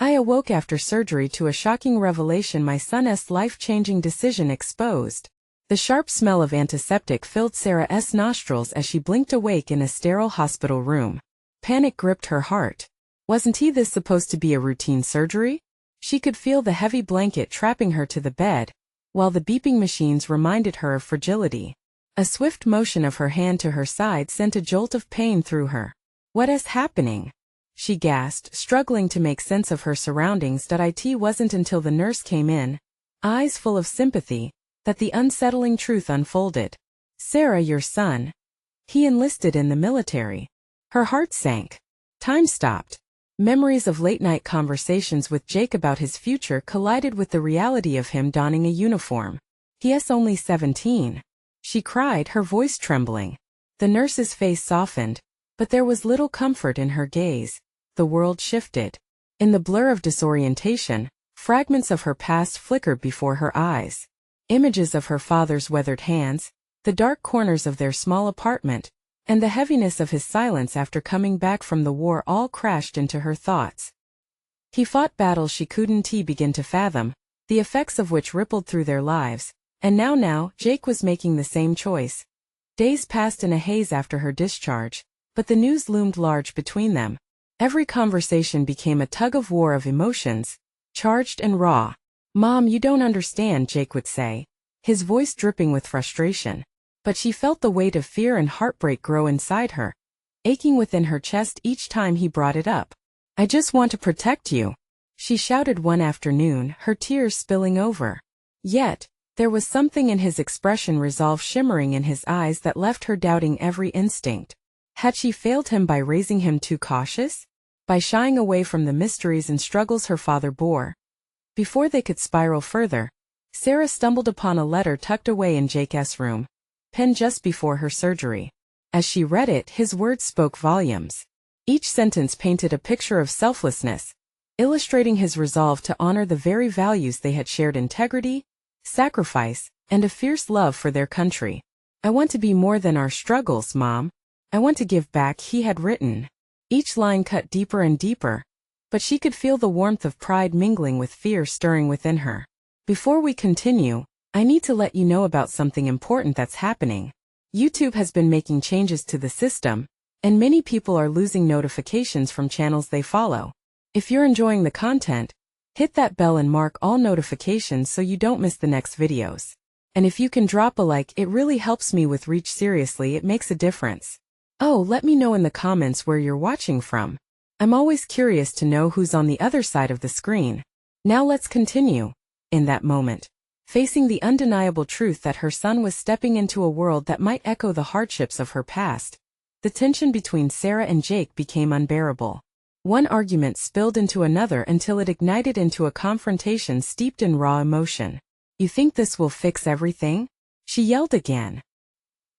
I awoke after surgery to a shocking revelation: my son's life-changing decision exposed. The sharp smell of antiseptic filled Sarah's nostrils as she blinked awake in a sterile hospital room. Panic gripped her heart. Wasn't this supposed to be a routine surgery? She could feel the heavy blanket trapping her to the bed, while the beeping machines reminded her of fragility. A swift motion of her hand to her side sent a jolt of pain through her. "What is happening?" she gasped, struggling to make sense of her surroundings. It wasn't until the nurse came in, eyes full of sympathy, that the unsettling truth unfolded. "Sarah, your son. He enlisted in the military." Her heart sank. Time stopped. Memories of late-night conversations with Jake about his future collided with the reality of him donning a uniform. "He's only 17. She cried, her voice trembling. The nurse's face softened, but there was little comfort in her gaze. The world shifted. In the blur of disorientation, fragments of her past flickered before her eyes. Images of her father's weathered hands, the dark corners of their small apartment, and the heaviness of his silence after coming back from the war all crashed into her thoughts. He fought battles she couldn't begin to fathom, the effects of which rippled through their lives, and now Jake was making the same choice. Days passed in a haze after her discharge, but the news loomed large between them. Every conversation became a tug-of-war of emotions, charged and raw. "Mom, you don't understand," Jake would say, his voice dripping with frustration. But she felt the weight of fear and heartbreak grow inside her, aching within her chest each time he brought it up. "I just want to protect you," she shouted one afternoon, her tears spilling over. Yet, there was something in his expression, resolve shimmering in his eyes, that left her doubting every instinct. Had she failed him by raising him too cautious? By shying away from the mysteries and struggles her father bore? Before they could spiral further, Sarah stumbled upon a letter tucked away in Jake's room, penned just before her surgery. As she read it, his words spoke volumes. Each sentence painted a picture of selflessness, illustrating his resolve to honor the very values they had shared: integrity, sacrifice, and a fierce love for their country. "I want to be more than our struggles, Mom. I want to give back," he had written. Each line cut deeper and deeper, but she could feel the warmth of pride mingling with fear stirring within her. "Before we continue, I need to let you know about something important that's happening. YouTube has been making changes to the system, and many people are losing notifications from channels they follow. If you're enjoying the content, hit that bell and mark all notifications so you don't miss the next videos. And if you can drop a like, it really helps me with reach. Seriously, it makes a difference. Oh, let me know in the comments where you're watching from. I'm always curious to know who's on the other side of the screen." Now let's continue. In that moment, facing the undeniable truth that her son was stepping into a world that might echo the hardships of her past, the tension between Sarah and Jake became unbearable. One argument spilled into another until it ignited into a confrontation steeped in raw emotion. "You think this will fix everything?" she yelled again.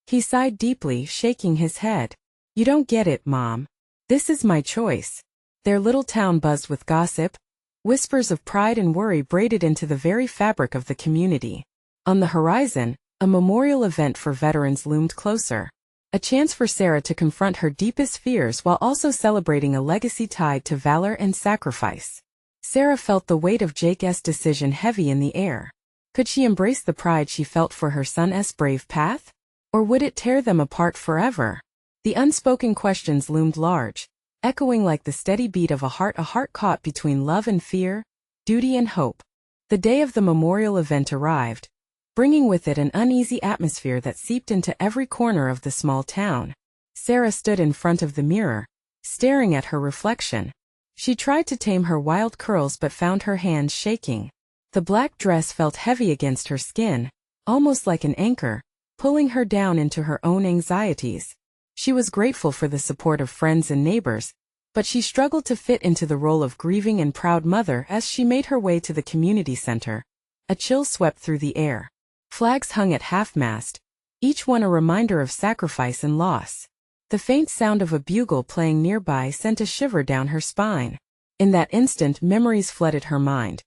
He sighed deeply, shaking his head. "You don't get it, Mom. This is my choice." Their little town buzzed with gossip. Whispers of pride and worry braided into the very fabric of the community. On the horizon, a memorial event for veterans loomed closer. A chance for Sarah to confront her deepest fears while also celebrating a legacy tied to valor and sacrifice. Sarah felt the weight of Jake's decision heavy in the air. Could she embrace the pride she felt for her son's brave path? Or would it tear them apart forever? The unspoken questions loomed large, echoing like the steady beat of a heart caught between love and fear, duty and hope. The day of the memorial event arrived, bringing with it an uneasy atmosphere that seeped into every corner of the small town. Sarah stood in front of the mirror, staring at her reflection. She tried to tame her wild curls but found her hands shaking. The black dress felt heavy against her skin, almost like an anchor, pulling her down into her own anxieties. She was grateful for the support of friends and neighbors, but she struggled to fit into the role of grieving and proud mother as she made her way to the community center. A chill swept through the air. Flags hung at half-mast, each one a reminder of sacrifice and loss. The faint sound of a bugle playing nearby sent a shiver down her spine. In that instant, memories flooded her mind.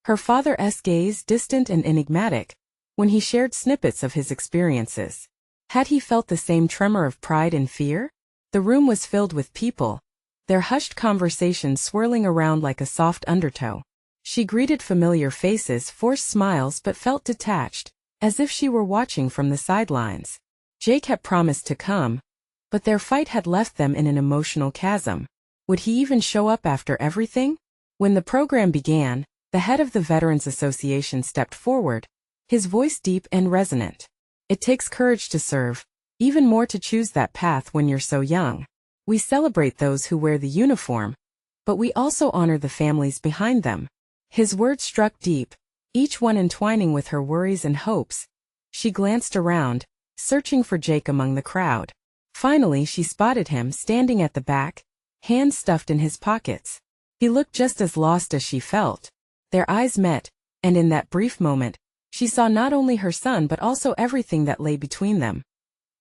Her father's gaze, distant and enigmatic, when he shared snippets of his experiences. Had he felt the same tremor of pride and fear? The room was filled with people, their hushed conversation swirling around like a soft undertow. She greeted familiar faces, forced smiles, but felt detached, as if she were watching from the sidelines. Jake had promised to come, but their fight had left them in an emotional chasm. Would he even show up after everything? When the program began, the head of the Veterans Association stepped forward, his voice deep and resonant. It takes courage to serve, even more to choose that path when you're so young. We celebrate those who wear the uniform, but we also honor the families behind them. His words struck deep, each one entwining with her worries and hopes. She glanced around, searching for Jake among the crowd. Finally, she spotted him standing at the back, hands stuffed in his pockets. He looked just as lost as she felt. Their eyes met, and in that brief moment, she saw not only her son but also everything that lay between them.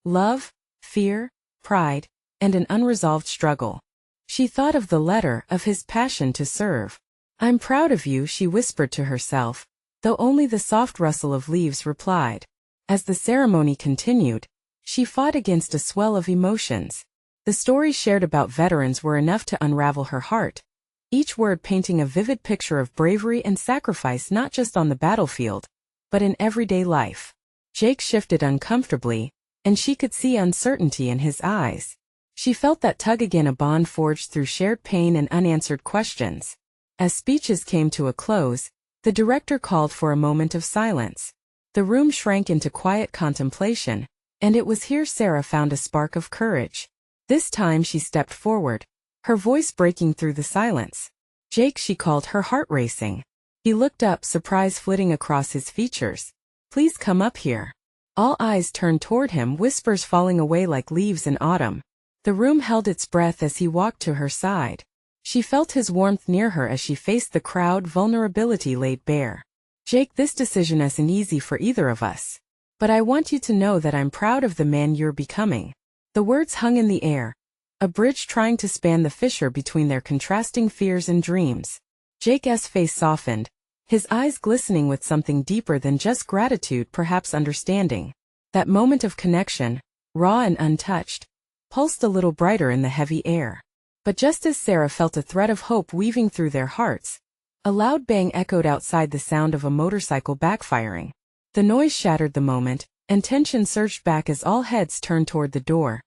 Love, fear, pride, and an unresolved struggle. She thought of the letter, of his passion to serve. "I'm proud of you," she whispered to herself, though only the soft rustle of leaves replied. As the ceremony continued, she fought against a swell of emotions. The stories shared about veterans were enough to unravel her heart, each word painting a vivid picture of bravery and sacrifice not just on the battlefield, but in everyday life. Jake shifted uncomfortably, and she could see uncertainty in his eyes. She felt that tug again, a bond forged through shared pain and unanswered questions. As speeches came to a close, the director called for a moment of silence. The room shrank into quiet contemplation, and it was here Sarah found a spark of courage. This time she stepped forward, her voice breaking through the silence. "Jake," she called, her heart racing. He looked up, surprise flitting across his features. "Please come up here." All eyes turned toward him, whispers falling away like leaves in autumn. The room held its breath as he walked to her side. She felt his warmth near her as she faced the crowd, vulnerability laid bare. "Jake, this decision isn't easy for either of us. But I want you to know that I'm proud of the man you're becoming." The words hung in the air, a bridge trying to span the fissure between their contrasting fears and dreams. Jake's face softened, his eyes glistening with something deeper than just gratitude, perhaps understanding. That moment of connection, raw and untouched, pulsed a little brighter in the heavy air. But just as Sarah felt a thread of hope weaving through their hearts, a loud bang echoed outside, the sound of a motorcycle backfiring. The noise shattered the moment, and tension surged back as all heads turned toward the door.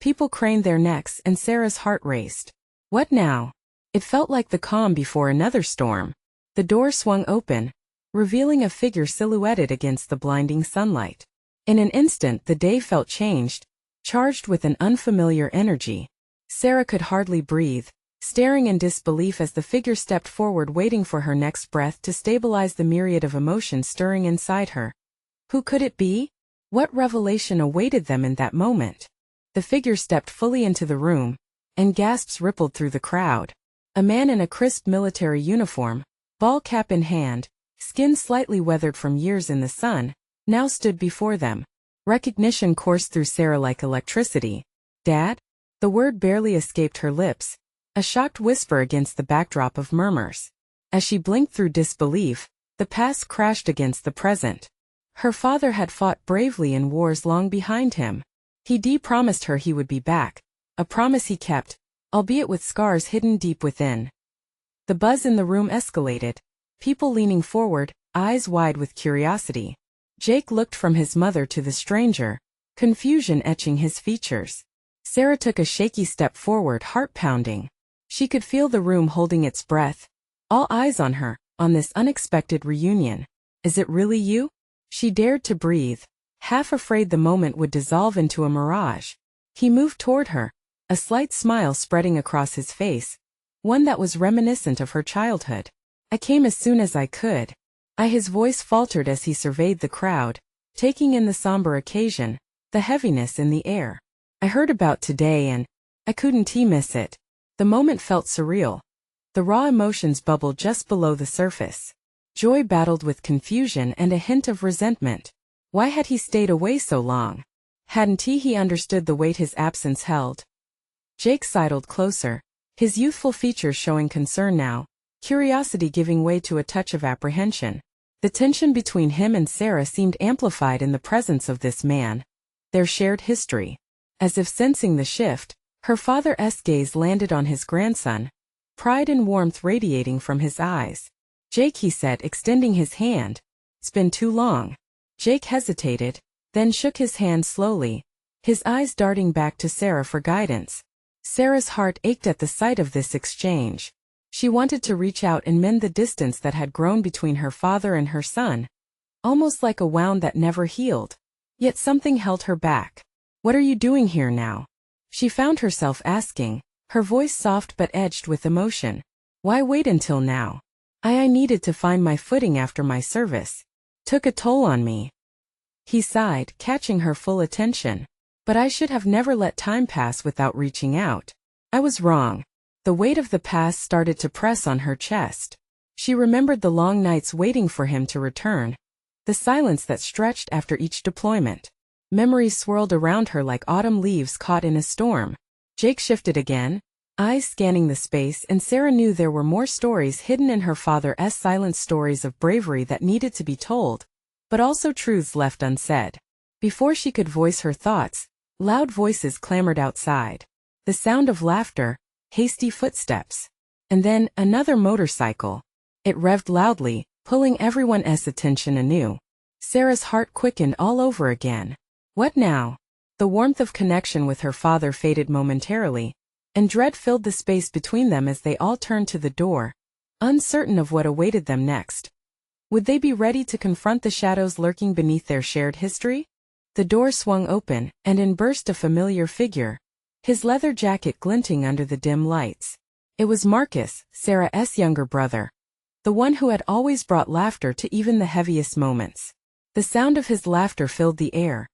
People craned their necks, and Sarah's heart raced. What now? It felt like the calm before another storm. The door swung open, revealing a figure silhouetted against the blinding sunlight. In an instant the day felt changed, charged with an unfamiliar energy. Sarah could hardly breathe, staring in disbelief as the figure stepped forward, waiting for her next breath to stabilize the myriad of emotions stirring inside her. Who could it be? What revelation awaited them in that moment? The figure stepped fully into the room, and gasps rippled through the crowd. A man in a crisp military uniform, ball cap in hand, skin slightly weathered from years in the sun, now stood before them. Recognition coursed through Sarah like electricity. "Dad?" The word barely escaped her lips, a shocked whisper against the backdrop of murmurs. As she blinked through disbelief, the past crashed against the present. Her father had fought bravely in wars long behind him. He promised her he would be back, a promise he kept, albeit with scars hidden deep within. The buzz in the room escalated, people leaning forward, eyes wide with curiosity. Jake looked from his mother to the stranger, confusion etching his features. Sarah took a shaky step forward, heart pounding. She could feel the room holding its breath, all eyes on her, on this unexpected reunion. "Is it really you?" She dared to breathe, half afraid the moment would dissolve into a mirage. He moved toward her, a slight smile spreading across his face, one that was reminiscent of her childhood. "I came as soon as I could." His voice faltered as he surveyed the crowd, taking in the somber occasion, the heaviness in the air. "I heard about today and I couldn't miss it." The moment felt surreal. The raw emotions bubbled just below the surface. Joy battled with confusion and a hint of resentment. Why had he stayed away so long? Hadn't he understood the weight his absence held? Jake sidled closer, his youthful features showing concern now, curiosity giving way to a touch of apprehension. The tension between him and Sarah seemed amplified in the presence of this man, their shared history. As if sensing the shift, Her father's gaze landed on his grandson, pride and warmth radiating from his eyes. "Jake," he said, extending his hand. "It's been too long." Jake hesitated, then shook his hand slowly, his eyes darting back to Sarah for guidance. Sarah's heart ached at the sight of this exchange. She wanted to reach out and mend the distance that had grown between her father and her son, almost like a wound that never healed. Yet something held her back. "What are you doing here now?" she found herself asking, her voice soft but edged with emotion. "Why wait until now? I needed to find my footing after my service. Took a toll on me." He sighed, catching her full attention. "But I should have never let time pass without reaching out. I was wrong." The weight of the past started to press on her chest. She remembered the long nights waiting for him to return, the silence that stretched after each deployment. Memories swirled around her like autumn leaves caught in a storm. Jake shifted again, eyes scanning the space, and Sarah knew there were more stories hidden in her father's silent, stories of bravery that needed to be told, but also truths left unsaid. Before she could voice her thoughts, loud voices clamored outside. The sound of laughter, hasty footsteps, and then another motorcycle. It revved loudly, pulling everyone's attention anew. Sarah's heart quickened all over again. What now? The warmth of connection with her father faded momentarily, and dread filled the space between them as they all turned to the door, uncertain of what awaited them next. Would they be ready to confront the shadows lurking beneath their shared history? The door swung open, and in burst a familiar figure, his leather jacket glinting under the dim lights. It was Marcus, Sarah's younger brother, the one who had always brought laughter to even the heaviest moments. The sound of his laughter filled the air,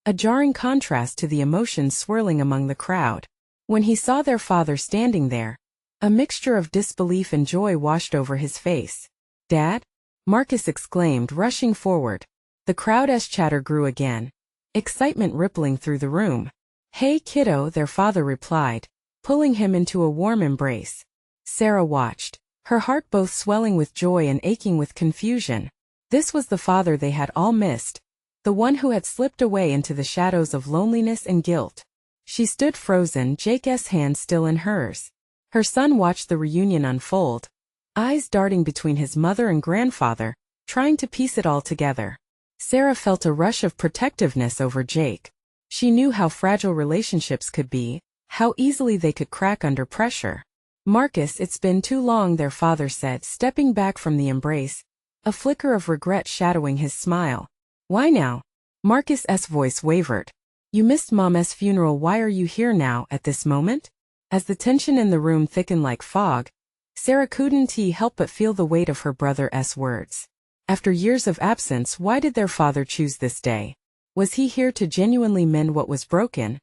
a jarring contrast to the emotions swirling among the crowd. When he saw their father standing there, a mixture of disbelief and joy washed over his face. "Dad?" Marcus exclaimed, rushing forward. The crowd's chatter grew again, excitement rippling through the room. "Hey kiddo," their father replied, pulling him into a warm embrace. Sarah watched, her heart both swelling with joy and aching with confusion. This was the father they had all missed, the one who had slipped away into the shadows of loneliness and guilt. She stood frozen, Jake's hand still in hers. Her son watched the reunion unfold, eyes darting between his mother and grandfather, trying to piece it all together. Sarah felt a rush of protectiveness over Jake. She knew how fragile relationships could be, how easily they could crack under pressure. "Marcus, it's been too long," their father said, stepping back from the embrace, a flicker of regret shadowing his smile. "Why now?" Marcus's voice wavered. "You missed Mom's funeral. Why are you here now, at this moment?" As the tension in the room thickened like fog, Sarah couldn't help but feel the weight of her brother's words. After years of absence, why did their father choose this day? Was he here to genuinely mend what was broken?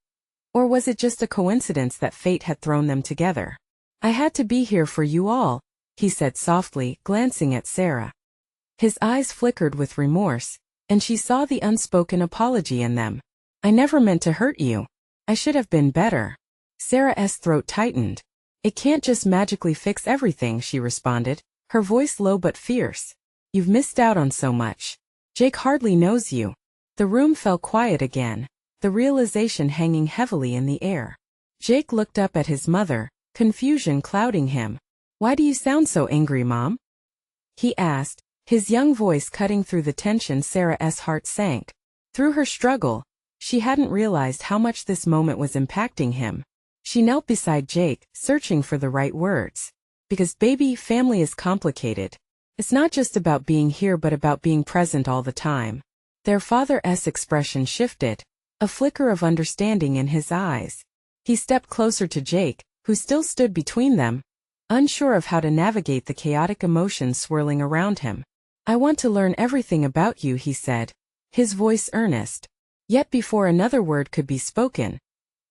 Or was it just a coincidence that fate had thrown them together? "I had to be here for you all," he said softly, glancing at Sarah. His eyes flickered with remorse, and she saw the unspoken apology in them. "I never meant to hurt you. I should have been better." Sarah's throat tightened. "It can't just magically fix everything," she responded, her voice low but fierce. "You've missed out on so much. Jake hardly knows you." The room fell quiet again, the realization hanging heavily in the air. Jake looked up at his mother, confusion clouding him. "Why do you sound so angry, Mom?" he asked, his young voice cutting through the tension. Sarah's heart sank. Through her struggle, she hadn't realized how much this moment was impacting him. She knelt beside Jake, searching for the right words. "Because baby, family is complicated. It's not just about being here but about being present all the time." Their father's expression shifted, a flicker of understanding in his eyes. He stepped closer to Jake, who still stood between them, unsure of how to navigate the chaotic emotions swirling around him. "I want to learn everything about you," he said, his voice earnest. Yet before another word could be spoken,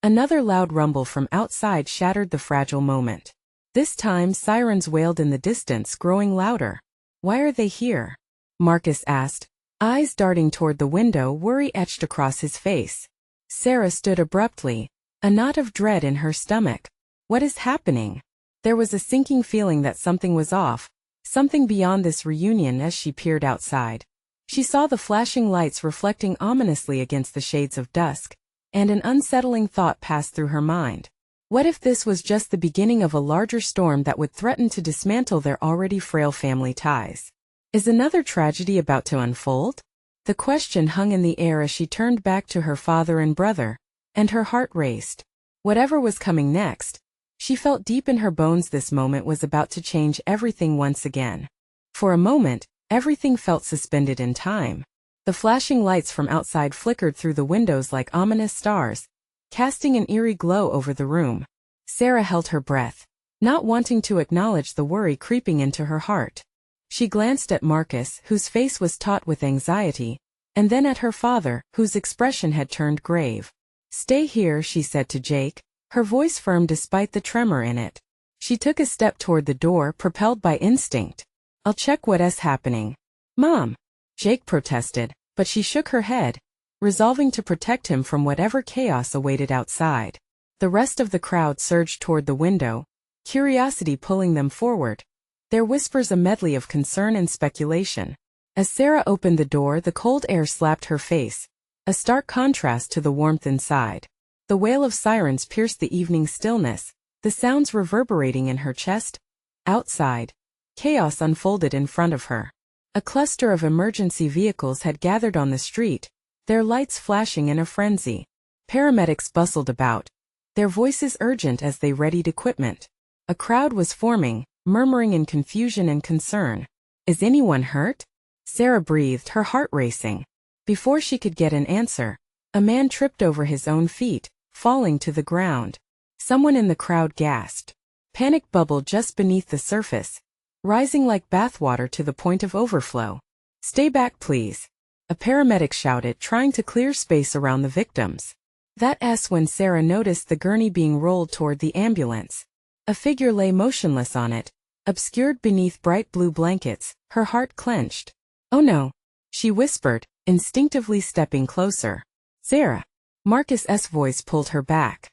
another loud rumble from outside shattered the fragile moment. This time sirens wailed in the distance, growing louder. "Why are they here?" Marcus asked, eyes darting toward the window, worry etched across his face. Sarah stood abruptly, a knot of dread in her stomach. What is happening? There was a sinking feeling that something was off, something beyond this reunion. As she peered outside, she saw the flashing lights reflecting ominously against the shades of dusk, and an unsettling thought passed through her mind. What if this was just the beginning of a larger storm that would threaten to dismantle their already frail family ties? Is another tragedy about to unfold? The question hung in the air as she turned back to her father and brother, and her heart raced. Whatever was coming next, she felt deep in her bones this moment was about to change everything once again. For a moment, everything felt suspended in time. The flashing lights from outside flickered through the windows like ominous stars, casting an eerie glow over the room. Sarah held her breath, not wanting to acknowledge the worry creeping into her heart. She glanced at Marcus, whose face was taut with anxiety, and then at her father, whose expression had turned grave. "Stay here," she said to Jake, her voice firm despite the tremor in it. She took a step toward the door, propelled by instinct. "I'll check what's happening." "Mom," Jake protested, but she shook her head, resolving to protect him from whatever chaos awaited outside. The rest of the crowd surged toward the window, curiosity pulling them forward, their whispers a medley of concern and speculation. As Sarah opened the door, the cold air slapped her face, a stark contrast to the warmth inside. The wail of sirens pierced the evening stillness, the sounds reverberating in her chest. Outside, chaos unfolded in front of her. A cluster of emergency vehicles had gathered on the street, their lights flashing in a frenzy. Paramedics bustled about, their voices urgent as they readied equipment. A crowd was forming, murmuring in confusion and concern. "Is anyone hurt?" Sarah breathed, her heart racing. Before she could get an answer, a man tripped over his own feet, falling to the ground. Someone in the crowd gasped. Panic bubbled just beneath the surface, rising like bathwater to the point of overflow. "Stay back, please," a paramedic shouted, trying to clear space around the victims. That's when Sarah noticed the gurney being rolled toward the ambulance. A figure lay motionless on it, obscured beneath bright blue blankets, her heart clenched. "Oh no," she whispered, instinctively stepping closer. "Sarah." Marcus's voice pulled her back.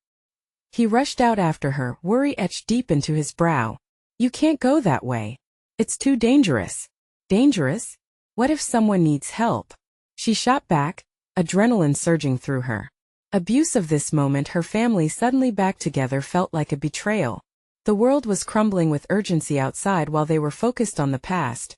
He rushed out after her, worry etched deep into his brow. "You can't go that way. It's too dangerous." "Dangerous? What if someone needs help?" She shot back, adrenaline surging through her. Abuse of this moment, her family suddenly back together, felt like a betrayal. The world was crumbling with urgency outside while they were focused on the past.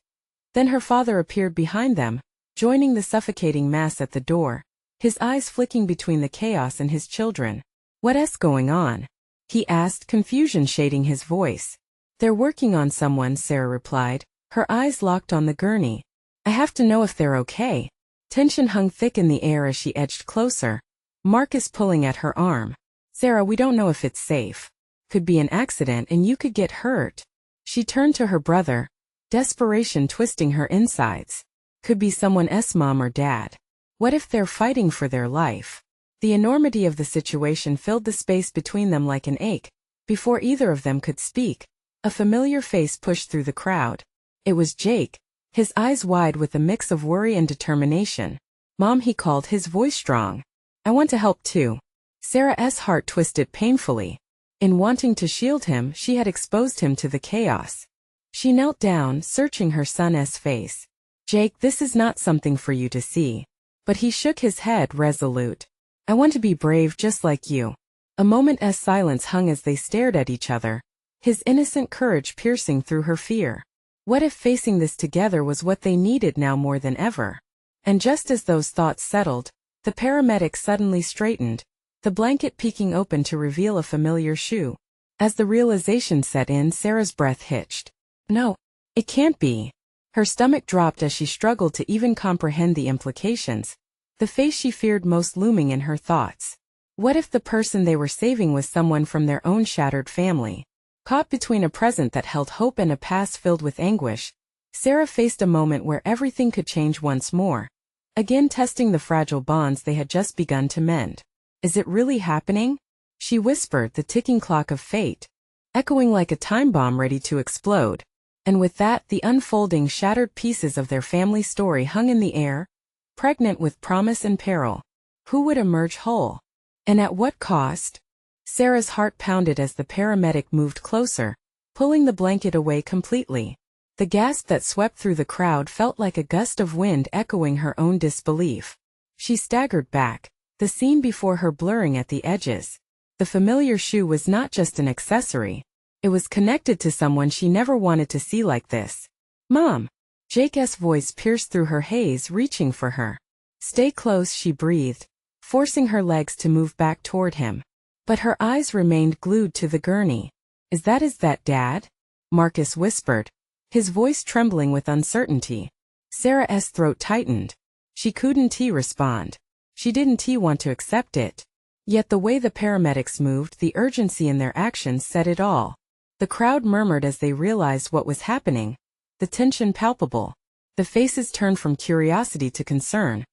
Then her father appeared behind them, joining the suffocating mass at the door, his eyes flicking between the chaos and his children. "What's going on?" he asked, confusion shading his voice. "They're working on someone," Sarah replied, her eyes locked on the gurney. "I have to know if they're okay." Tension hung thick in the air as she edged closer, Marcus pulling at her arm. "Sarah, we don't know if it's safe. Could be an accident and you could get hurt." She turned to her brother, desperation twisting her insides. Could be someone's mom or dad. What if they're fighting for their life? The enormity of the situation filled the space between them like an ache. Before either of them could speak, a familiar face pushed through the crowd. It was Jake, his eyes wide with a mix of worry and determination. "Mom," he called, his voice strong. "I want to help too." Sarah's heart twisted painfully. In wanting to shield him, she had exposed him to the chaos. She knelt down, searching her son's face. "Jake, this is not something for you to see." But he shook his head, resolute. "I want to be brave just like you." A moment's silence hung as they stared at each other, his innocent courage piercing through her fear. What if facing this together was what they needed now more than ever? And just as those thoughts settled, the paramedic suddenly straightened, the blanket peeking open to reveal a familiar shoe. As the realization set in, Sarah's breath hitched. "No, it can't be." Her stomach dropped as she struggled to even comprehend the implications, the face she feared most looming in her thoughts. What if the person they were saving was someone from their own shattered family? Caught between a present that held hope and a past filled with anguish, Sarah faced a moment where everything could change once more, again testing the fragile bonds they had just begun to mend. "Is it really happening?" she whispered, the ticking clock of fate, echoing like a time bomb ready to explode. And with that, the unfolding, shattered pieces of their family story hung in the air, pregnant with promise and peril. Who would emerge whole? And at what cost? Sarah's heart pounded as the paramedic moved closer, pulling the blanket away completely. The gasp that swept through the crowd felt like a gust of wind, echoing her own disbelief. She staggered back, the scene before her blurring at the edges. The familiar shoe was not just an accessory. It was connected to someone she never wanted to see like this. "Mom!" Jake's voice pierced through her haze, reaching for her. "Stay close," she breathed, forcing her legs to move back toward him. But her eyes remained glued to the gurney. Is that Dad?" Marcus whispered, his voice trembling with uncertainty. Sarah's throat tightened. She couldn't respond. She didn't want to accept it. Yet the way the paramedics moved, the urgency in their actions said it all. The crowd murmured as they realized what was happening, the tension palpable. The faces turned from curiosity to concern,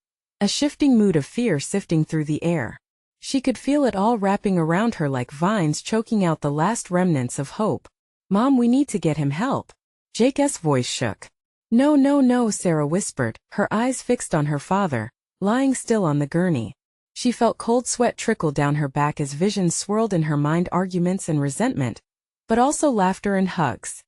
a shifting mood of fear sifting through the air. She could feel it all wrapping around her like vines, choking out the last remnants of hope. "Mom, we need to get him help." Jake's voice shook. No, no, no, Sarah whispered, her eyes fixed on her father, lying still on the gurney. She felt cold sweat trickle down her back as visions swirled in her mind, arguments and resentment, but also laughter and hugs.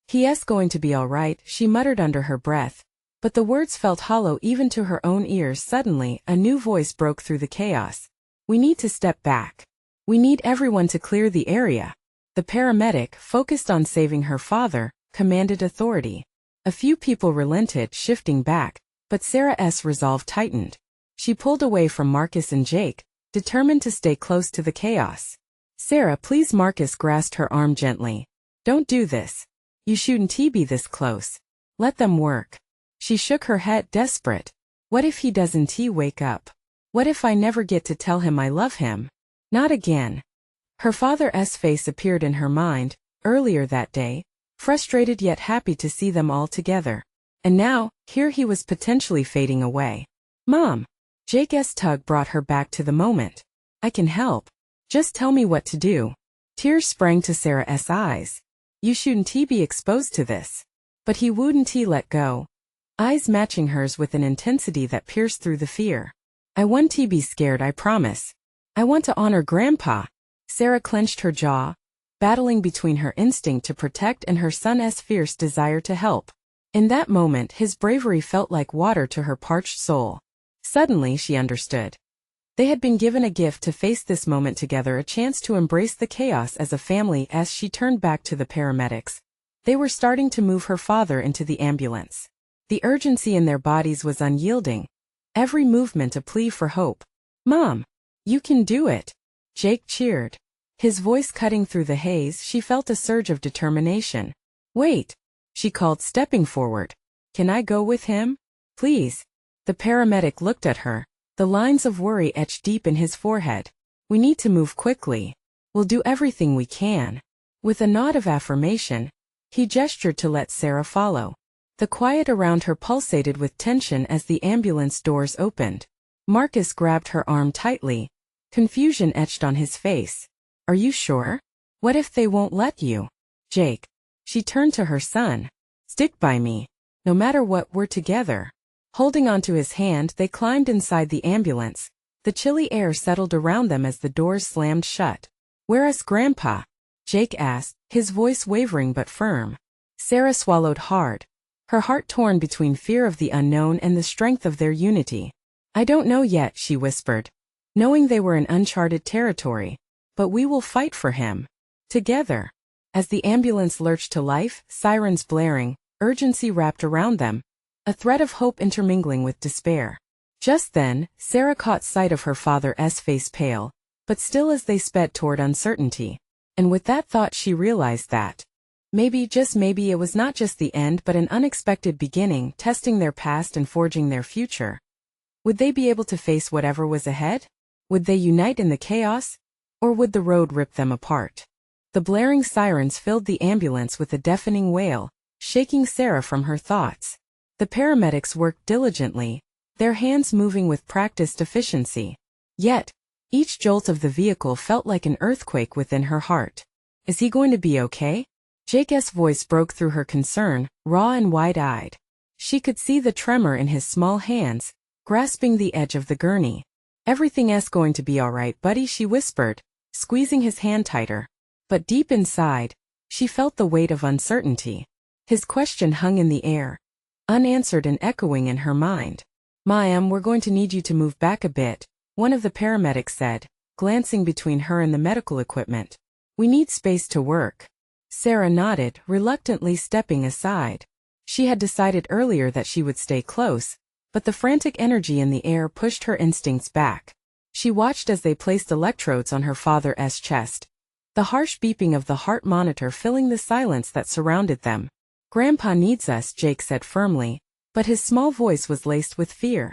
"He's going to be all right," she muttered under her breath, but the words felt hollow even to her own ears. Suddenly, a new voice broke through the chaos. "We need to step back. We need everyone to clear the area." The paramedic, focused on saving her father, commanded authority. A few people relented, shifting back, but Sarah's resolve tightened. She pulled away from Marcus and Jake, determined to stay close to the chaos. "Sarah, please." Marcus grasped her arm gently. "Don't do this. You shouldn't be this close. Let them work." She shook her head, desperate. "What if he doesn't wake up? What if I never get to tell him I love him? Not again." Her father's face appeared in her mind, earlier that day, frustrated yet happy to see them all together. And now, here he was potentially fading away. "Mom!" Jake's tug brought her back to the moment. "I can help. Just tell me what to do." Tears sprang to Sarah's eyes. "You shouldn't be exposed to this." But he wouldn't let go, eyes matching hers with an intensity that pierced through the fear. "I won't be scared, I promise. I want to honor Grandpa." Sarah clenched her jaw, battling between her instinct to protect and her son's fierce desire to help. In that moment, his bravery felt like water to her parched soul. Suddenly, she understood. They had been given a gift to face this moment together, a chance to embrace the chaos as a family. As she turned back to the paramedics, they were starting to move her father into the ambulance. The urgency in their bodies was unyielding, every movement a plea for hope. "Mom, you can do it!" Jake cheered, his voice cutting through the haze. She felt a surge of determination. "Wait," she called, stepping forward. "Can I go with him? Please?" The paramedic looked at her, the lines of worry etched deep in his forehead. "We need to move quickly. We'll do everything we can." With a nod of affirmation, he gestured to let Sarah follow. The quiet around her pulsated with tension as the ambulance doors opened. Marcus grabbed her arm tightly, confusion etched on his face. "Are you sure? What if they won't let you?" "Jake." She turned to her son. "Stick by me. No matter what, we're together." Holding onto his hand, they climbed inside the ambulance. The chilly air settled around them as the doors slammed shut. "Where is Grandpa?" Jake asked, his voice wavering but firm. Sarah swallowed hard, her heart torn between fear of the unknown and the strength of their unity. "I don't know yet," she whispered, knowing they were in uncharted territory. "But we will fight for him. Together." As the ambulance lurched to life, sirens blaring, urgency wrapped around them, a thread of hope intermingling with despair. Just then, Sarah caught sight of her father's face, pale, but still as they sped toward uncertainty. And with that thought she realized that maybe, just maybe, it was not just the end but an unexpected beginning, testing their past and forging their future. Would they be able to face whatever was ahead? Would they unite in the chaos? Or would the road rip them apart? The blaring sirens filled the ambulance with a deafening wail, shaking Sarah from her thoughts. The paramedics worked diligently, their hands moving with practiced efficiency. Yet, each jolt of the vehicle felt like an earthquake within her heart. "Is he going to be okay?" Jake's voice broke through her concern, raw and wide-eyed. She could see the tremor in his small hands, grasping the edge of the gurney. "Everything's going to be all right, buddy," she whispered, squeezing his hand tighter. But deep inside, she felt the weight of uncertainty. His question hung in the air, unanswered and echoing in her mind. "Ma'am, we're going to need you to move back a bit," one of the paramedics said, glancing between her and the medical equipment. "We need space to work." Sarah nodded, reluctantly stepping aside. She had decided earlier that she would stay close, but the frantic energy in the air pushed her instincts back. She watched as they placed electrodes on her father's chest, the harsh beeping of the heart monitor filling the silence that surrounded them. "Grandpa needs us," Jake said firmly, but his small voice was laced with fear.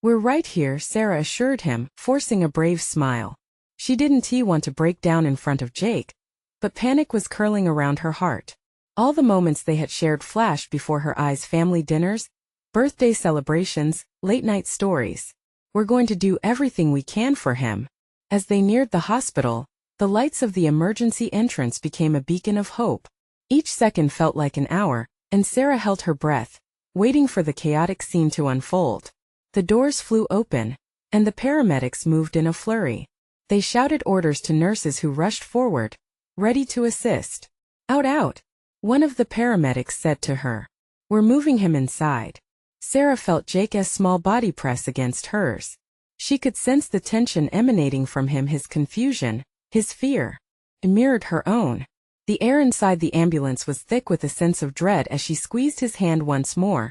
"We're right here," Sarah assured him, forcing a brave smile. She didn't want to break down in front of Jake, but panic was curling around her heart. All the moments they had shared flashed before her eyes: family dinners, birthday celebrations, late-night stories. "We're going to do everything we can for him." As they neared the hospital, the lights of the emergency entrance became a beacon of hope. Each second felt like an hour, and Sarah held her breath, waiting for the chaotic scene to unfold. The doors flew open, and the paramedics moved in a flurry. They shouted orders to nurses who rushed forward, ready to assist. "Out, out," one of the paramedics said to her. "We're moving him inside." Sarah felt Jake's small body press against hers. She could sense the tension emanating from him, his confusion, his fear. It mirrored her own. The air inside the ambulance was thick with a sense of dread as she squeezed his hand once more,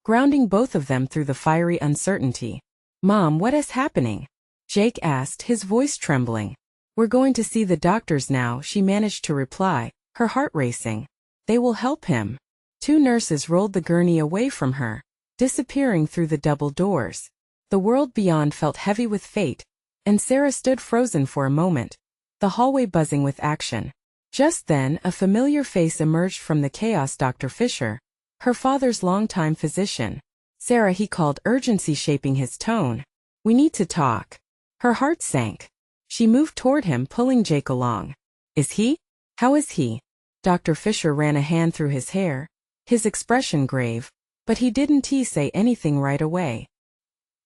grounding both of them through the fiery uncertainty. "Mom, what is happening?" Jake asked, his voice trembling. "We're going to see the doctors now," she managed to reply, her heart racing. "They will help him." Two nurses rolled the gurney away from her, disappearing through the double doors. The world beyond felt heavy with fate, and Sarah stood frozen for a moment, the hallway buzzing with action. Just then, a familiar face emerged from the chaos: Dr. Fisher, her father's longtime physician. "Sarah," he called, urgency shaping his tone. "We need to talk." Her heart sank. She moved toward him, pulling Jake along. "Is he? How is he?" Dr. Fisher ran a hand through his hair, his expression grave, but he didn't say anything right away.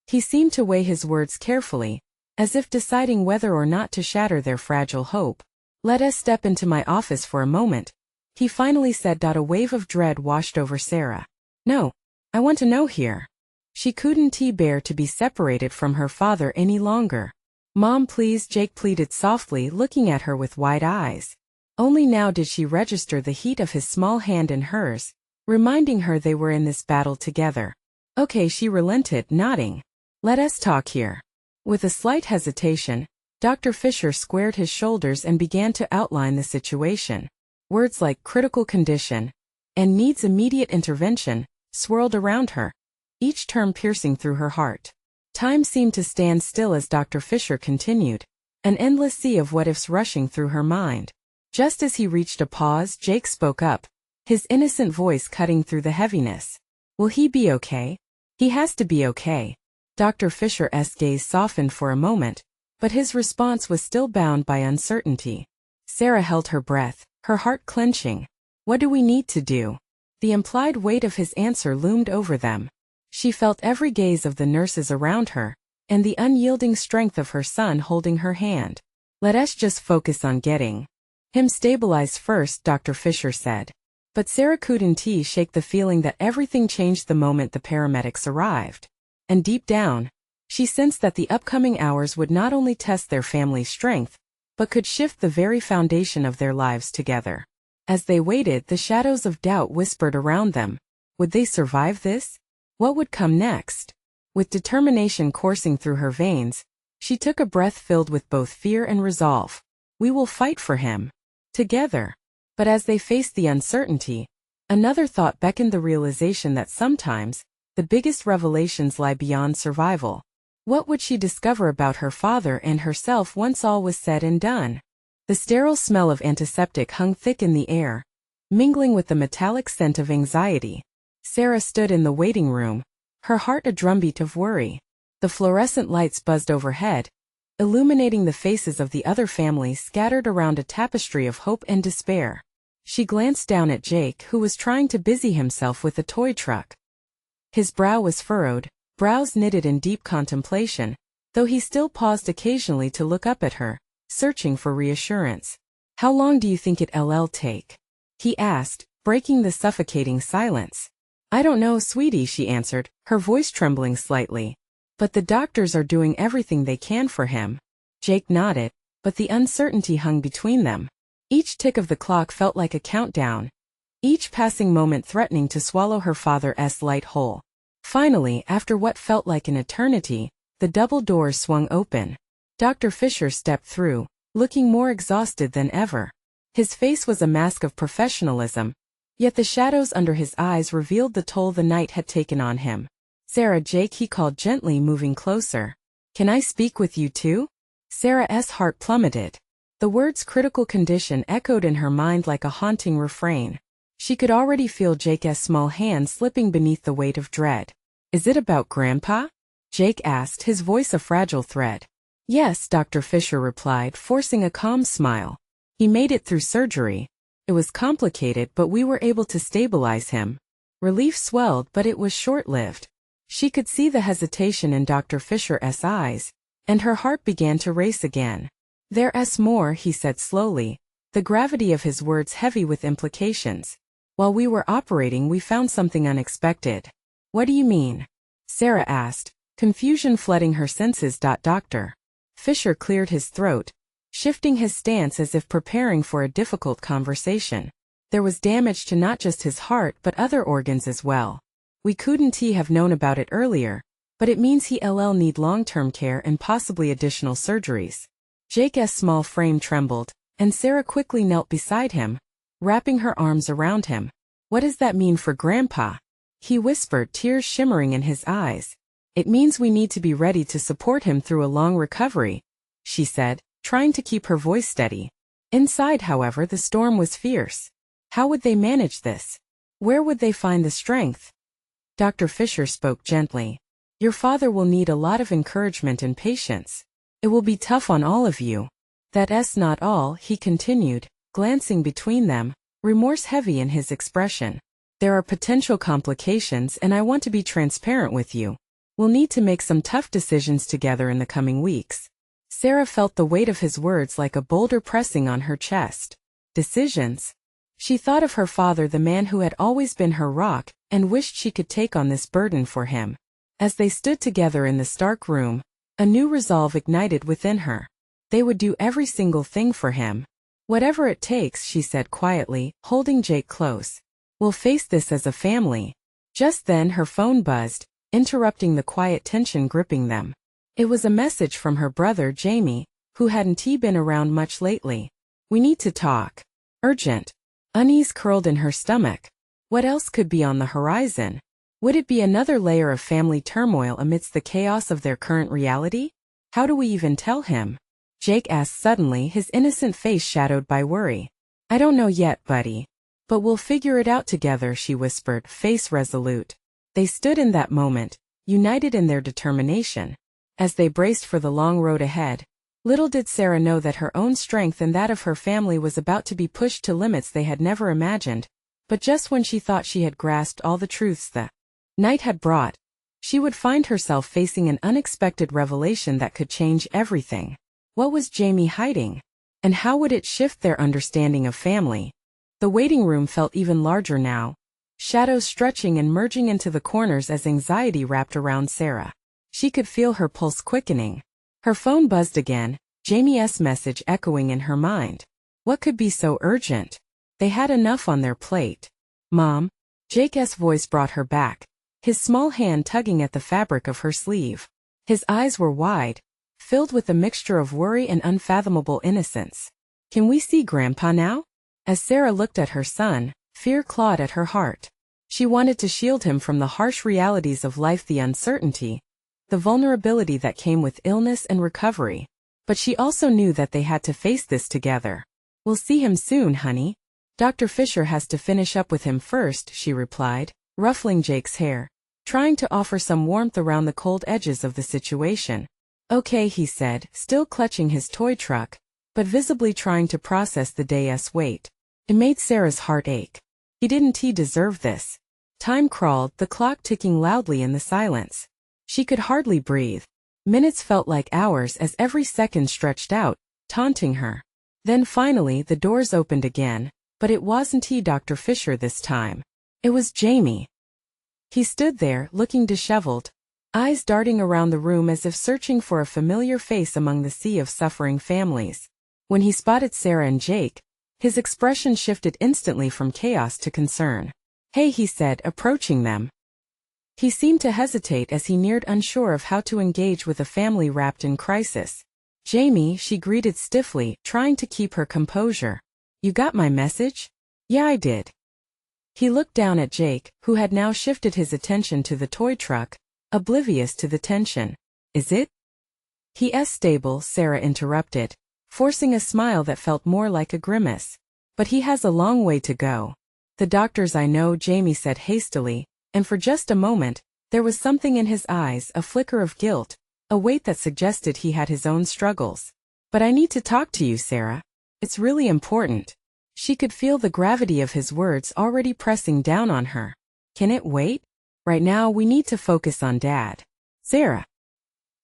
He seemed to weigh his words carefully, as if deciding whether or not to shatter their fragile hope. "Let us step into my office for a moment," he finally said. A wave of dread washed over Sarah. "No, I want to know here." She couldn't bear to be separated from her father any longer. "Mom, please," Jake pleaded softly, looking at her with wide eyes. Only now did she register the heat of his small hand in hers, reminding her they were in this battle together. "Okay," she relented, nodding. "Let us talk here." With a slight hesitation, Dr. Fisher squared his shoulders and began to outline the situation. Words like "critical condition" and "needs immediate intervention" swirled around her, each term piercing through her heart. Time seemed to stand still as Dr. Fisher continued, an endless sea of what-ifs rushing through her mind. Just as he reached a pause, Jake spoke up, his innocent voice cutting through the heaviness. "Will he be okay? He has to be okay." Dr. Fisher's gaze softened for a moment, but his response was still bound by uncertainty. Sarah held her breath, her heart clenching. "What do we need to do?" The implied weight of his answer loomed over them. She felt every gaze of the nurses around her, and the unyielding strength of her son holding her hand. "Let us just focus on getting him stabilized first," Dr. Fisher said. But Sarah couldn't shake the feeling that everything changed the moment the paramedics arrived. And deep down, she sensed that the upcoming hours would not only test their family's strength, but could shift the very foundation of their lives together. As they waited, the shadows of doubt whispered around them. Would they survive this? What would come next? With determination coursing through her veins, she took a breath filled with both fear and resolve. "We will fight for him. Together." But as they faced the uncertainty, another thought beckoned: the realization that sometimes, the biggest revelations lie beyond survival. What would she discover about her father and herself once all was said and done? The sterile smell of antiseptic hung thick in the air, mingling with the metallic scent of anxiety. Sarah stood in the waiting room, her heart a drumbeat of worry. The fluorescent lights buzzed overhead, illuminating the faces of the other families scattered around a tapestry of hope and despair. She glanced down at Jake, who was trying to busy himself with a toy truck. His brow was furrowed, brows knitted in deep contemplation, though he still paused occasionally to look up at her, searching for reassurance. "How long do you think it'll take?" he asked, breaking the suffocating silence. "I don't know, sweetie," she answered, her voice trembling slightly. "But the doctors are doing everything they can for him." Jake nodded, but the uncertainty hung between them. Each tick of the clock felt like a countdown, each passing moment threatening to swallow her father's light whole. Finally, after what felt like an eternity, the double doors swung open. Dr. Fisher stepped through, looking more exhausted than ever. His face was a mask of professionalism, yet the shadows under his eyes revealed the toll the night had taken on him. "Sarah," Jake, he called gently, moving closer. "Can I speak with you too?" Sarah's heart plummeted. The words "critical condition" echoed in her mind like a haunting refrain. She could already feel Jake's small hand slipping beneath the weight of dread. "Is it about Grandpa?" Jake asked, his voice a fragile thread. "Yes," Dr. Fisher replied, forcing a calm smile. "He made it through surgery. It was complicated, but we were able to stabilize him." Relief swelled, but it was short-lived. She could see the hesitation in Dr. Fisher's eyes, and her heart began to race again. "There's more," he said slowly, the gravity of his words heavy with implications. "While we were operating, we found something unexpected." "What do you mean?" Sarah asked, confusion flooding her senses. Dr. Fisher cleared his throat, shifting his stance as if preparing for a difficult conversation. "There was damage to not just his heart but other organs as well. We couldn't have known about it earlier, but it means he'll need long-term care and possibly additional surgeries." Jake's small frame trembled, and Sarah quickly knelt beside him, wrapping her arms around him. "What does that mean for Grandpa?" he whispered, tears shimmering in his eyes. "It means we need to be ready to support him through a long recovery," she said, trying to keep her voice steady. Inside, however, the storm was fierce. How would they manage this? Where would they find the strength? Dr. Fisher spoke gently. "Your father will need a lot of encouragement and patience. It will be tough on all of you." "That's not all," he continued, glancing between them, remorse heavy in his expression. "There are potential complications, and I want to be transparent with you. We'll need to make some tough decisions together in the coming weeks." Sarah felt the weight of his words like a boulder pressing on her chest. Decisions? She thought of her father, the man who had always been her rock, and wished she could take on this burden for him. As they stood together in the stark room, a new resolve ignited within her. They would do every single thing for him. "Whatever it takes," she said quietly, holding Jake close. "We'll face this as a family." Just then her phone buzzed, interrupting the quiet tension gripping them. It was a message from her brother Jamie, who hadn't been around much lately. "We need to talk. Urgent." Unease curled in her stomach. What else could be on the horizon? Would it be another layer of family turmoil amidst the chaos of their current reality? "How do we even tell him?" Jake asked suddenly, his innocent face shadowed by worry. "I don't know yet, buddy. But we'll figure it out together," she whispered, face resolute. They stood in that moment, united in their determination. As they braced for the long road ahead, little did Sarah know that her own strength and that of her family was about to be pushed to limits they had never imagined. But just when she thought she had grasped all the truths the night had brought, she would find herself facing an unexpected revelation that could change everything. What was Jamie hiding? And how would it shift their understanding of family? The waiting room felt even larger now, shadows stretching and merging into the corners as anxiety wrapped around Sarah. She could feel her pulse quickening. Her phone buzzed again, Jamie's message echoing in her mind. What could be so urgent? They had enough on their plate. "Mom?" Jake's voice brought her back, his small hand tugging at the fabric of her sleeve. His eyes were wide, filled with a mixture of worry and unfathomable innocence. "Can we see Grandpa now?" As Sarah looked at her son, fear clawed at her heart. She wanted to shield him from the harsh realities of life, the uncertainty, the vulnerability that came with illness and recovery. But she also knew that they had to face this together. "We'll see him soon, honey. Dr. Fisher has to finish up with him first," she replied, ruffling Jake's hair, trying to offer some warmth around the cold edges of the situation. "Okay," he said, still clutching his toy truck, but visibly trying to process the day's weight. It made Sarah's heart ache. Didn't he deserve this? Time crawled, the clock ticking loudly in the silence. She could hardly breathe. Minutes felt like hours as every second stretched out, taunting her. Then finally the doors opened again, but it wasn't Dr. Fisher this time. It was Jamie. He stood there, looking disheveled, eyes darting around the room as if searching for a familiar face among the sea of suffering families. When he spotted Sarah and Jake, his expression shifted instantly from chaos to concern. "Hey," he said, approaching them. He seemed to hesitate as he neared, unsure of how to engage with a family wrapped in crisis. "Jamie," she greeted stiffly, trying to keep her composure. "You got my message?" "Yeah, I did." He looked down at Jake, who had now shifted his attention to the toy truck, oblivious to the tension. "Is it?" "He's stable," Sarah interrupted, forcing a smile that felt more like a grimace. "But he has a long way to go." "The doctors I know," Jamie said hastily, and for just a moment, there was something in his eyes, a flicker of guilt, a weight that suggested he had his own struggles. "But I need to talk to you, Sarah. It's really important." She could feel the gravity of his words already pressing down on her. "Can it wait? Right now we need to focus on Dad." "Sarah,"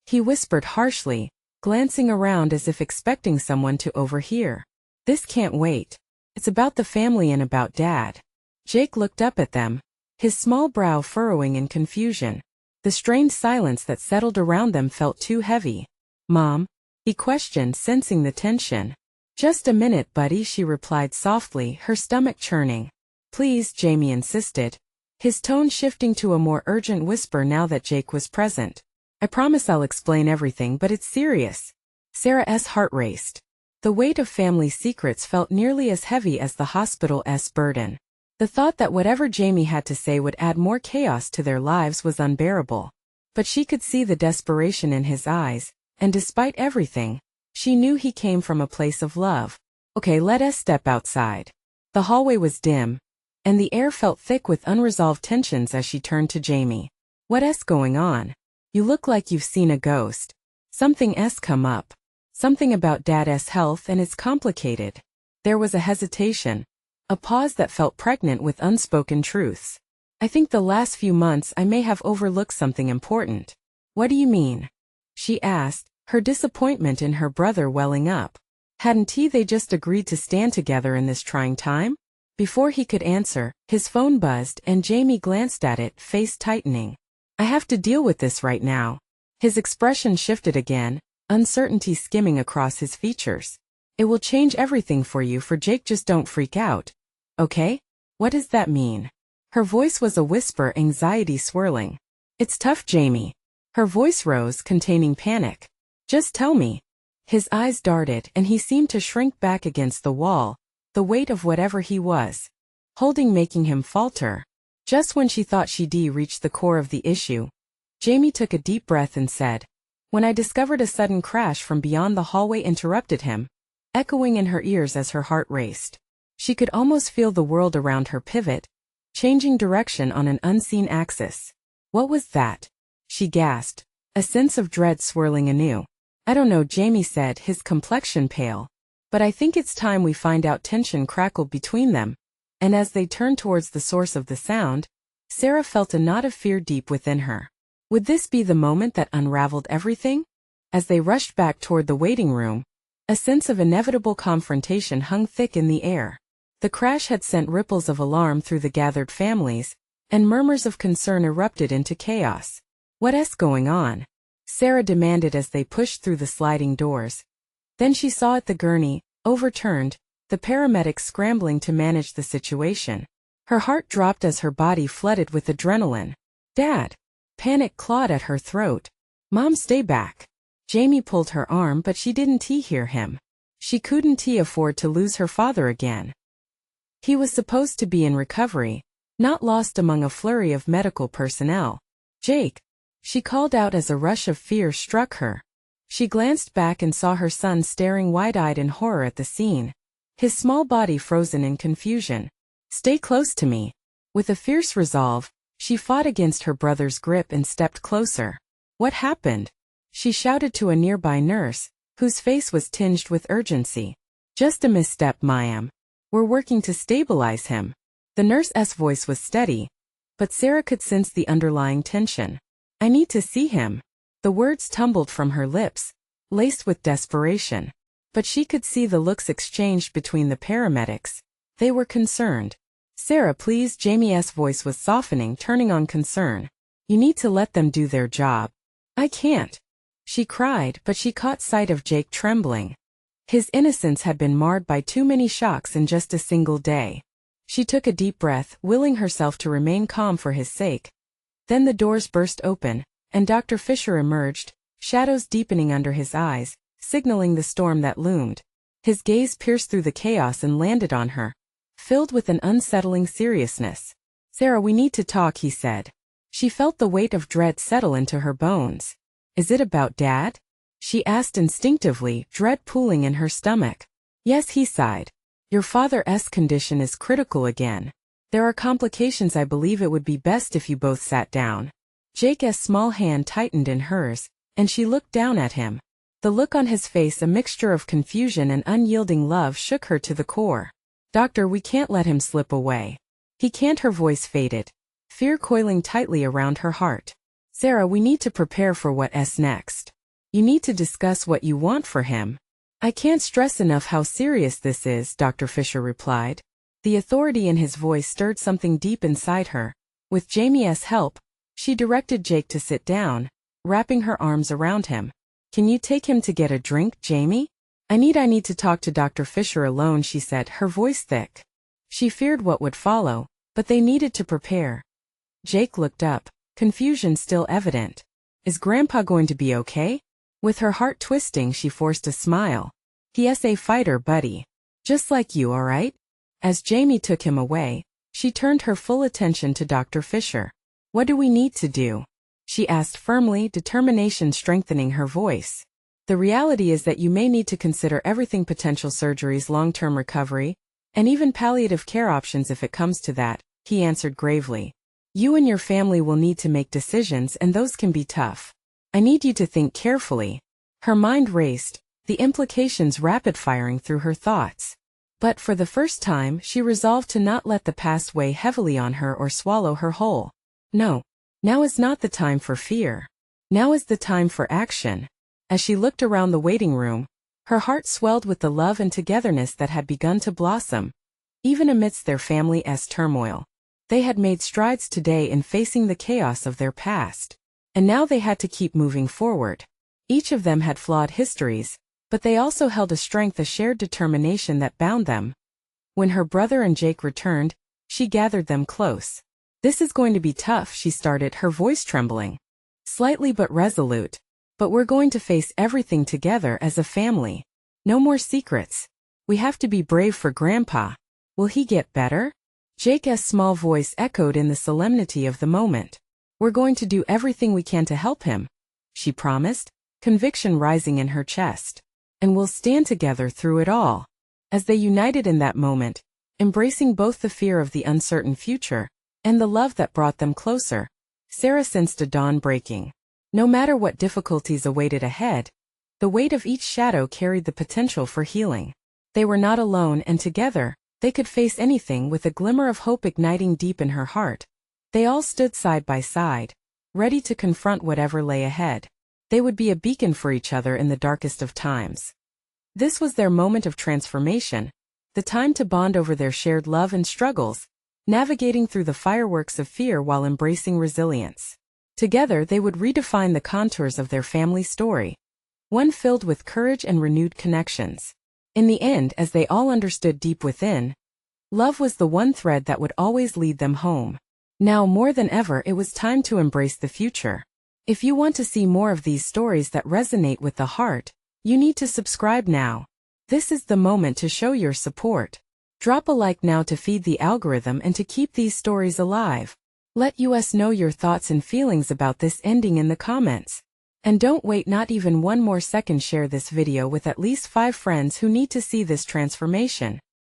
he whispered harshly, glancing around as if expecting someone to overhear. "This can't wait. It's about the family and about Dad." Jake looked up at them, his small brow furrowing in confusion. The strained silence that settled around them felt too heavy. "Mom?" he questioned, sensing the tension. "Just a minute, buddy," she replied softly, her stomach churning. "Please," Jamie insisted, his tone shifting to a more urgent whisper now that Jake was present. "I promise I'll explain everything, but it's serious." Sarah's heart raced. The weight of family secrets felt nearly as heavy as the hospital's burden. The thought that whatever Jamie had to say would add more chaos to their lives was unbearable. But she could see the desperation in his eyes, and despite everything, she knew he came from a place of love. "Okay, let us step outside." The hallway was dim, and the air felt thick with unresolved tensions as she turned to Jamie. "What's going on? You look like you've seen a ghost." "Something's come up. Something about Dad's health, and it's complicated." There was a hesitation, a pause that felt pregnant with unspoken truths. "I think the last few months I may have overlooked something important." "What do you mean?" she asked, her disappointment in her brother welling up. Hadn't they just agreed to stand together in this trying time? Before he could answer, his phone buzzed and Jamie glanced at it, face tightening. "I have to deal with this right now." His expression shifted again, uncertainty skimming across his features. "It will change everything for you, for Jake, just don't freak out. Okay?" "What does that mean?" Her voice was a whisper, anxiety swirling. "It's tough, Jamie." Her voice rose, containing panic. "Just tell me." His eyes darted and he seemed to shrink back against the wall, the weight of whatever he was holding making him falter. Just when she thought she'd reached the core of the issue, Jamie took a deep breath and said, "When I discovered a sudden crash from beyond the hallway interrupted him," echoing in her ears as her heart raced. She could almost feel the world around her pivot, changing direction on an unseen axis. "What was that?" she gasped, a sense of dread swirling anew. "I don't know," Jamie said, his complexion pale. "But I think it's time we find out." Tension crackled between them, and as they turned towards the source of the sound, Sarah felt a knot of fear deep within her. Would this be the moment that unraveled everything? As they rushed back toward the waiting room, a sense of inevitable confrontation hung thick in the air. The crash had sent ripples of alarm through the gathered families, and murmurs of concern erupted into chaos. "What's going on?" Sarah demanded as they pushed through the sliding doors. Then she saw the gurney, overturned, the paramedics scrambling to manage the situation. Her heart dropped as her body flooded with adrenaline. "Dad!" Panic clawed at her throat. "Mom, stay back." Jamie pulled her arm, but she didn't hear him. She couldn't afford to lose her father again. He was supposed to be in recovery, not lost among a flurry of medical personnel. "Jake!" she called out as a rush of fear struck her. She glanced back and saw her son staring wide-eyed in horror at the scene, his small body frozen in confusion. "Stay close to me." With a fierce resolve, she fought against her brother's grip and stepped closer. "What happened?" she shouted to a nearby nurse, whose face was tinged with urgency. "Just a misstep, ma'am. We're working to stabilize him." The nurse's voice was steady, but Sarah could sense the underlying tension. "I need to see him." The words tumbled from her lips, laced with desperation. But she could see the looks exchanged between the paramedics. They were concerned. "Sarah, please." Jamie's voice was softening, turning on concern. You need to let them do their job. I can't. She cried, but she caught sight of Jake trembling. His innocence had been marred by too many shocks in just a single day. She took a deep breath, willing herself to remain calm for his sake. Then the doors burst open, and Dr. Fisher emerged, shadows deepening under his eyes, signaling the storm that loomed. His gaze pierced through the chaos and landed on her, filled with an unsettling seriousness. "Sarah, we need to talk," he said. She felt the weight of dread settle into her bones. "Is it about Dad?" she asked instinctively, dread pooling in her stomach. "Yes," he sighed. "Your father's condition is critical again. There are complications. I believe it would be best if you both sat down." Jake's small hand tightened in hers, and she looked down at him. The look on his face, a mixture of confusion and unyielding love, shook her to the core. "Doctor, we can't let him slip away. He can't." Her voice faded, fear coiling tightly around her heart. "Sarah, we need to prepare for what's next. You need to discuss what you want for him." "I can't stress enough how serious this is," Dr. Fisher replied. The authority in his voice stirred something deep inside her. With Jamie's help, she directed Jake to sit down, wrapping her arms around him. "Can you take him to get a drink, Jamie?" I need to talk to Dr. Fisher alone," she said, her voice thick. She feared what would follow, but they needed to prepare. Jake looked up, confusion still evident. "Is Grandpa going to be okay?" With her heart twisting, she forced a smile. "He's a fighter, buddy. Just like you, all right?" As Jamie took him away, she turned her full attention to Dr. Fisher. "What do we need to do?" she asked firmly, determination strengthening her voice. "The reality is that you may need to consider everything: potential surgeries, long-term recovery, and even palliative care options if it comes to that," he answered gravely. "You and your family will need to make decisions, and those can be tough. I need you to think carefully." Her mind raced, the implications rapid-firing through her thoughts. But for the first time, she resolved to not let the past weigh heavily on her or swallow her whole. No. Now is not the time for fear. Now is the time for action. As she looked around the waiting room, her heart swelled with the love and togetherness that had begun to blossom. Even amidst their family's turmoil, they had made strides today in facing the chaos of their past. And now they had to keep moving forward. Each of them had flawed histories, but they also held a strength, a shared determination that bound them. When her brother and Jake returned, she gathered them close. "This is going to be tough," she started, her voice trembling. Slightly but resolute. "But we're going to face everything together as a family. No more secrets. We have to be brave for Grandpa. Will he get better?" Jake's small voice echoed in the solemnity of the moment. "We're going to do everything we can to help him," she promised, conviction rising in her chest. "And we'll stand together through it all." As they united in that moment, embracing both the fear of the uncertain future and the love that brought them closer, Sarah sensed a dawn breaking. No matter what difficulties awaited ahead, the weight of each shadow carried the potential for healing. They were not alone, and together, they could face anything, with a glimmer of hope igniting deep in her heart. They all stood side by side, ready to confront whatever lay ahead. They would be a beacon for each other in the darkest of times. This was their moment of transformation, the time to bond over their shared love and struggles, navigating through the fireworks of fear while embracing resilience. Together they would redefine the contours of their family story, one filled with courage and renewed connections. In the end, as they all understood deep within, love was the one thread that would always lead them home. Now more than ever, it was time to embrace the future. If you want to see more of these stories that resonate with the heart, you need to subscribe now. This is the moment to show your support. Drop a like now to feed the algorithm and to keep these stories alive. Let us know your thoughts and feelings about this ending in the comments. And don't wait not even one more second, share this video with at least 5 friends who need to see this transformation.